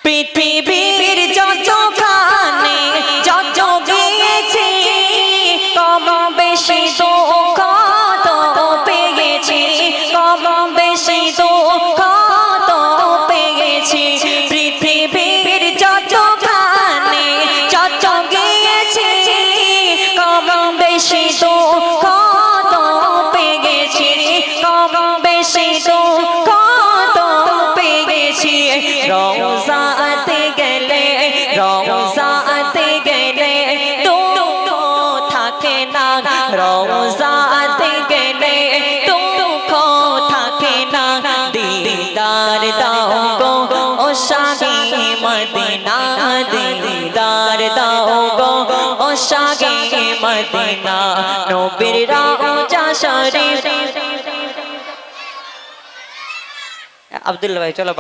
পৃথিবীর যতখানে যত গিয়েছি কম বেশি দুঃখ তো পেয়েছি, কম বেশি দুঃখ তো পেয়েছি। পৃথিবীর যতখানে যত গিয়েছি কম বেশি দুঃখ তো পেয়েছি, কম বেশি দুঃখ তো পেয়েছি। রওজাতে গেলে, রওজাতে গেলে দুঃখ থাকে না, রওজাতে গেলে দুঃখ থাকে না। দিদার দাও গো ও শাহে মদিনা, দিদার দাও গো ও শাহে মদিনা। নবীর রওজা শরীফ। আব্দুল্লাহ ভাই চলো।